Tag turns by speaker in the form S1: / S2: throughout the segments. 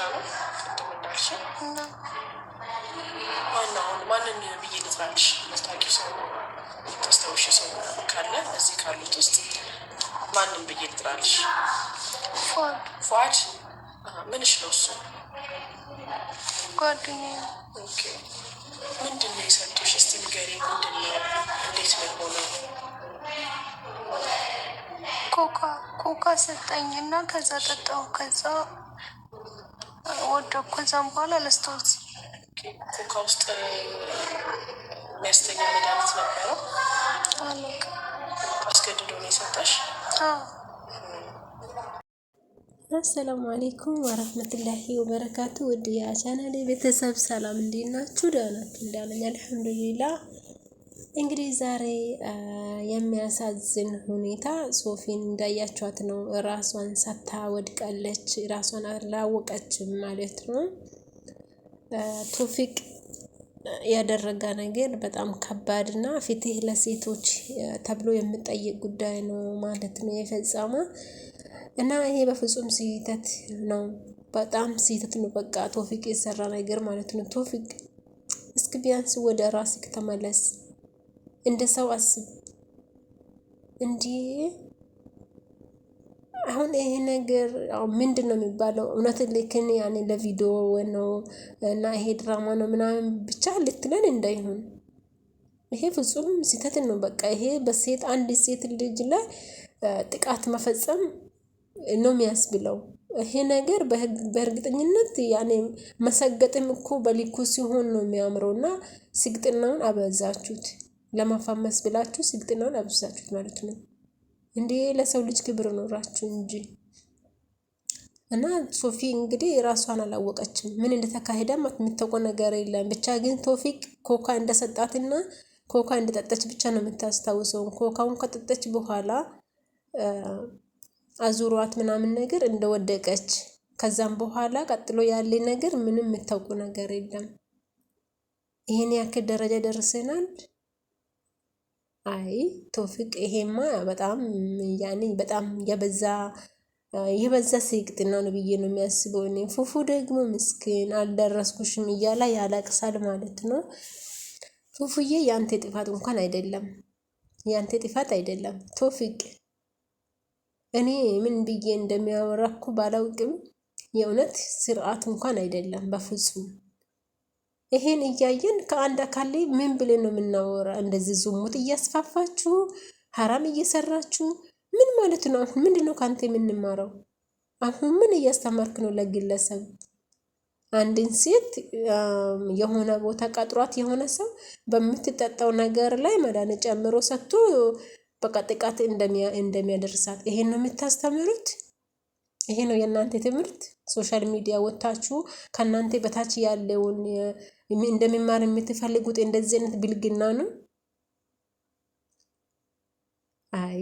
S1: ነው ቅድም እንዳልሽ ማንን ብዬ ልጥራልሽ? የምታውቂው ሰው ታስታውሽ ሰው ካለ እዚህ ካሉት ውስጥ ማንን ብዬ ልጥራልሽ? ፏድ ምንሽ ነው እሱ?
S2: ጓደኛዬ።
S1: ኦኬ ምንድን ነው የሰጡሽ? እስቲ ንገሪኝ። ምንድን ነው? እንዴት ነው የሆነው?
S2: ኮካ ሰጠኝና ከዛ ጠጣሁ። ከዛ ወደኩ። ከዛም በኋላ ለስቶት
S1: ኮካ ውስጥ የሚያስተኛ መድኃኒት ነበረው? አስገድዶ ነው የሰጠሽ?
S3: አሰላሙ አለይኩም ወረህመቱላሂ ወበረካቱ። ውድ የቻናሌ ቤተሰብ ሰላም እንዴት ናችሁ? ደህና ናችሁ? እንዳለኝ አልሐምዱሊላህ። እንግዲህ ዛሬ የሚያሳዝን ሁኔታ ሶፊን እንዳያችኋት ነው። ራሷን ሳታ ወድቃለች። ራሷን አላወቀችም ማለት ነው። ቶፊቅ ያደረጋ ነገር በጣም ከባድና ፍትህ ለሴቶች ተብሎ የሚጠይቅ ጉዳይ ነው ማለት ነው የፈጸመ እና ይሄ በፍጹም ስህተት ነው። በጣም ስህተት ነው። በቃ ቶፊቅ የሰራ ነገር ማለት ነው። ቶፊቅ እስኪ ቢያንስ ወደ ራስክ ተመለስ። እንደ ሰው አስብ። እንዲህ አሁን ይሄ ነገር ምንድን ነው የሚባለው? እውነት ልክን ያኔ ለቪዲዮ ነው እና ይሄ ድራማ ነው ምናምን ብቻ ልትለን እንዳይሆን። ይሄ ፍጹም ስህተት ነው። በቃ ይሄ በሴት አንድ ሴት ልጅ ላይ ጥቃት መፈጸም ነው የሚያስብለው። ይሄ ነገር በእርግጠኝነት ያኔ መሰገጥም እኮ በሊኩ ሲሆን ነው የሚያምረውና ስግጥናውን አበዛችሁት። ለማፋመስ ብላችሁ ስግጥናውን አበዛችሁት ማለት ነው። እንዴ ለሰው ልጅ ክብር ኖራችሁ እንጂ። እና ሶፊ እንግዲህ ራሷን አላወቀችም። ምን እንደተካሄደ የምታውቀው ነገር የለም። ብቻ ግን ቶፊቅ ኮካ እንደሰጣትና ኮካ እንደጠጣች ብቻ ነው የምታስታውሰው። ኮካውን ከጠጣች በኋላ አዙሯት ምናምን ነገር እንደወደቀች ከዛም በኋላ ቀጥሎ ያለ ነገር ምንም የምታውቁ ነገር የለም። ይሄን ያክል ደረጃ ደርሰናል። አይ ቶፊቅ ይሄማ በጣም ያኔ በጣም የበዛ ስግጥና ነው ብዬ ነው የሚያስበው እኔ። ፉፉ ደግሞ ምስኪን አልደረስኩሽም እያለ ያለቅሳል ማለት ነው። ፉፉዬ ያንተ ጥፋት እንኳን አይደለም፣ ያንተ ጥፋት አይደለም ቶፊቅ። እኔ ምን ብዬ እንደሚያወራኩ ባላውቅም የእውነት ስርዓት እንኳን አይደለም በፍጹም። ይሄን እያየን ከአንድ አካል ምን ብለን ነው የምናወራ? እንደዚህ ዝሙት እያስፋፋችሁ ሐራም እየሰራችሁ ምን ማለት ነው? አሁን ምንድነው ካንተ የምንማረው? አሁን ምን እያስተማርክ ነው ለግለሰብ? አንድን ሴት የሆነ ቦታ ቀጥሯት የሆነ ሰው በምትጠጣው ነገር ላይ መድኃኒት ጨምሮ ሰጥቶ በቃ ጥቃት እንደሚያደርሳት ይሄን ነው የምታስተምሩት? ይሄ ነው የእናንተ ትምህርት? ሶሻል ሚዲያ ወጣችሁ ከእናንተ በታች ያለውን እንደሚማር የምትፈልጉት እንደዚህ አይነት ብልግና ነው? አይ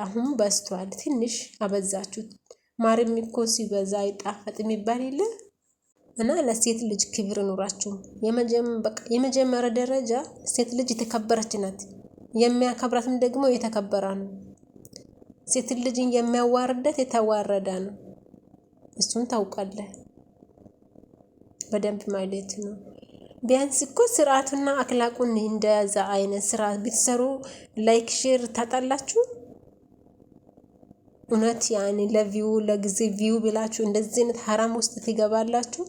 S3: አሁን በዝቷል። ትንሽ አበዛችሁት። ማርም እኮ ሲበዛ አይጣፈጥም የሚባል የለ እና ለሴት ልጅ ክብር ኑራችሁ። የመጀመሪያ ደረጃ ሴት ልጅ የተከበረች ናት። የሚያከብራትም ደግሞ የተከበረ ነው። ሴት ልጅን የሚያዋርዳት የተዋረደ ነው። እሱን ታውቃለህ በደንብ ማለት ነው። ቢያንስ እኮ ስርዓቱና አክላቁን እንደያዘ አይነት ስራ ብትሰሩ ላይክ ሼር ታጣላችሁ። እውነት ያኔ ለቪው ለጊዜ ቪው ብላችሁ እንደዚህ አይነት ሐራም ውስጥ ትገባላችሁ።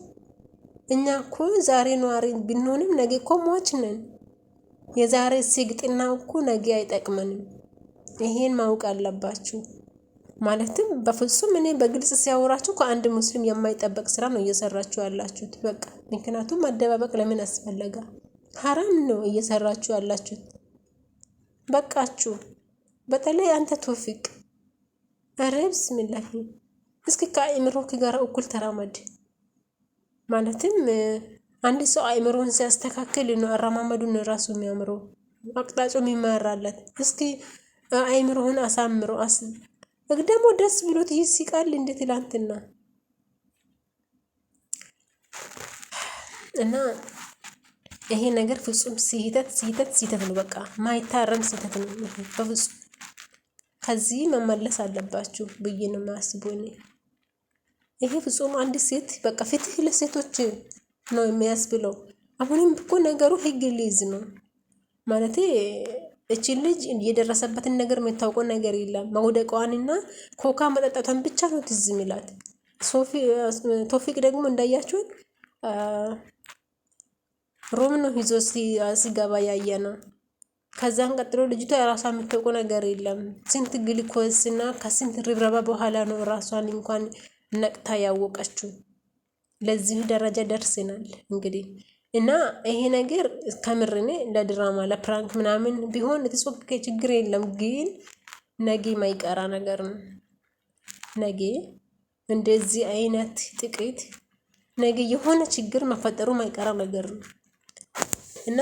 S3: እኛ እኮ ዛሬ ነዋሪ ብንሆንም ነገ እኮ ሟች ነን። የዛሬ ስግጥና እኮ ነገ አይጠቅመንም። ይሄን ማወቅ አለባችሁ። ማለትም በፍጹም እኔ በግልጽ ሲያወራችሁ ከአንድ ሙስሊም የማይጠበቅ ስራ ነው እየሰራችሁ ያላችሁት። በቃ ምክንያቱም ማደባበቅ ለምን አስፈለገ? ሐራም ነው እየሰራችሁ ያላችሁት። በቃችሁ። በተለይ አንተ ቶፊቅ ኧረ ብስሚላሂ እስኪ ከአእምሮክ ጋር እኩል ተራመድ። ማለትም አንድ ሰው አእምሮን ሲያስተካክል ነው አረማመዱን ራሱ የሚያምረው፣ አቅጣጫው የሚመራለት። እስኪ አእምሮህን አሳምሮ አስብ። ደግሞ ደስ ብሎት ይስቃል እንደ ትላንትና እና ይሄ ነገር ፍጹም ስህተት ነው። በቃ ማይታረም ስህተት ነው በፍጹም። ከዚህ መመለስ አለባችሁ ብዬ ነው የማስበው እኔ። ይሄ ፍጹም አንድ ሴት በቃ ፍትህ ለሴቶች ነው የሚያስብለው። አሁንም እኮ ነገሩ ህግ ሊይዝ ነው ማለት እቺ ልጅ የደረሰበትን ነገር የምታውቀው ነገር የለም። መውደቋንና ኮካ መጠጣቷን ብቻ ነው ትዝ የሚላት። ቶፊቅ ደግሞ እንዳያችሁት ሮም ነው ይዞ ሲገባ ያየ ነው። ከዛን ቀጥሎ ልጅቷ የራሷ የምታውቀው ነገር የለም። ስንት ግሊኮስ እና ከስንት ርብረባ በኋላ ነው ራሷን እንኳን ነቅታ ያወቀችው። ለዚህ ደረጃ ደርሰናል እንግዲህ እና ይሄ ነገር ከምርኔ ለድራማ ለፕራንክ ምናምን ቢሆን የተጾከ ችግር የለም። ግን ነገ ማይቀራ ነገር ነው። ነገ እንደዚህ አይነት ጥቂት ነገ የሆነ ችግር መፈጠሩ ማይቀራ ነገር ነው እና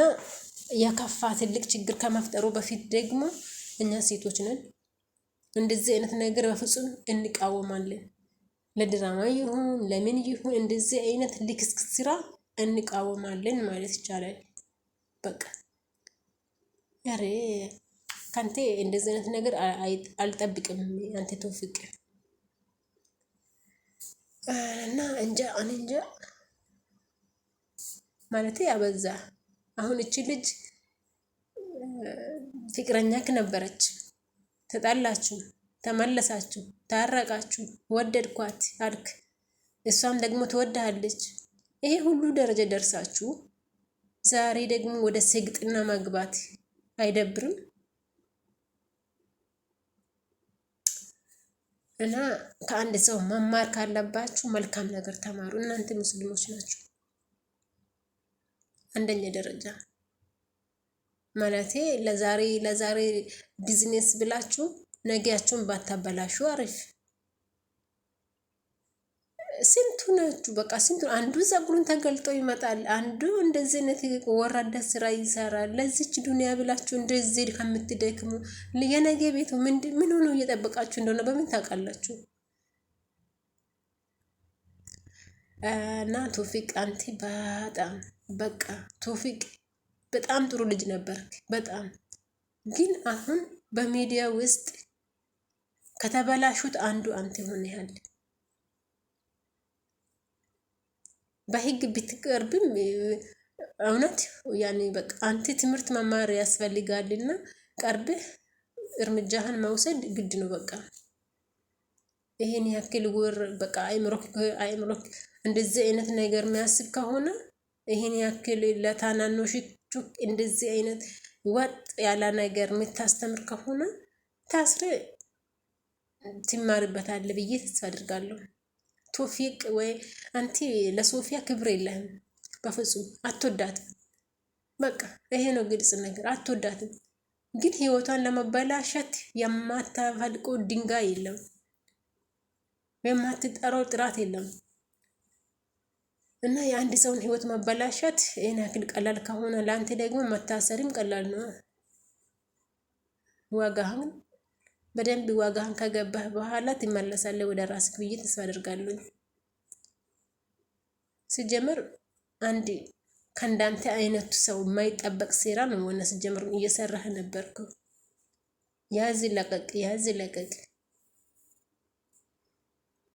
S3: የከፋ ትልቅ ችግር ከመፍጠሩ በፊት ደግሞ እኛ ሴቶች ነን እንደዚህ አይነት ነገር በፍጹም እንቃወማለን። ለድራማ ይሁን ለምን ይሁን እንደዚህ አይነት ልክስክስ ስራ እንቃወማለን ማለት ይቻላል። በቃ ያሬ ካንተ እንደዚህ አይነት ነገር አልጠብቅም አንተ ቶፊቅ እና እንጃ ማለት ያበዛ። አሁን እቺ ልጅ ፍቅረኛክ ነበረች፣ ተጣላችሁ፣ ተመለሳችሁ፣ ታረቃችሁ፣ ወደድኳት አልክ፣ እሷም ደግሞ ትወዳለች። ይሄ ሁሉ ደረጃ ደርሳችሁ ዛሬ ደግሞ ወደ ስግጥና መግባት አይደብርም? እና ከአንድ ሰው መማር ካለባችሁ መልካም ነገር ተማሩ። እናንተ ሙስሊሞች ናችሁ። አንደኛ ደረጃ ማለቴ ለዛሬ ቢዝነስ ብላችሁ ነገያችሁን ባታበላሹ አሪፍ። ስንቱ ናችሁ በቃ ስንቱ አንዱ ፀጉሩን ተገልጦ ይመጣል፣ አንዱ እንደዚህ አይነት ወራዳ ስራ ይሰራል። ለዚች ዱንያ ብላችሁ እንደዚህ ከምትደክሙ የነገ ቤቱ ምን ሆኖ እየጠበቃችሁ እንደሆነ በምን ታውቃላችሁ? እና ቶፊቅ አንተ በጣም በቃ ቶፊቅ በጣም ጥሩ ልጅ ነበርክ። በጣም ግን አሁን በሚዲያ ውስጥ ከተበላሹት አንዱ አንተ ሆነሃል። በህግ ብትቀርብም እውነት ያኔ በቃ አንተ ትምህርት መማር ያስፈልጋልና ቀርብህ እርምጃህን መውሰድ ግድ ነው። በቃ ይሄን ያክል ወር በቃ አይምሮክ እንደዚህ አይነት ነገር የሚያስብ ከሆነ ይሄን ያክል ለታናናሾቹ እንደዚህ አይነት ወጥ ያለ ነገር የምታስተምር ከሆነ ታስረ ትማርበታለህ ብዬ ተስፋ አድርጋለሁ። ቶፊቅ ወይ አንቲ ለሶፊያ ክብር የለህም በፍጹም አትወዳትም። በቃ ይሄ ነው ግልጽ ነገር፣ አትወዳትም። ግን ህይወቷን ለመበላሸት የማታፈልቀው ድንጋይ የለም፣ የማትጠራው ጥራት የለም። እና የአንድ ሰውን ህይወት መበላሸት ይሄን ያክል ቀላል ከሆነ ለአንተ ደግሞ መታሰርም ቀላል ነው። ዋጋህን በደንብ ዋጋህን ከገባህ በኋላ ትመለሳለህ ወደ ራስህ ብዬ ተስፋ አደርጋለሁ። ሲጀምር አንድ ከእንዳንተ አይነቱ ሰው የማይጠበቅ ሴራ ነው ወነ ሲጀምር እየሰራህ ነበርኩ። ያዝ ለቀቅ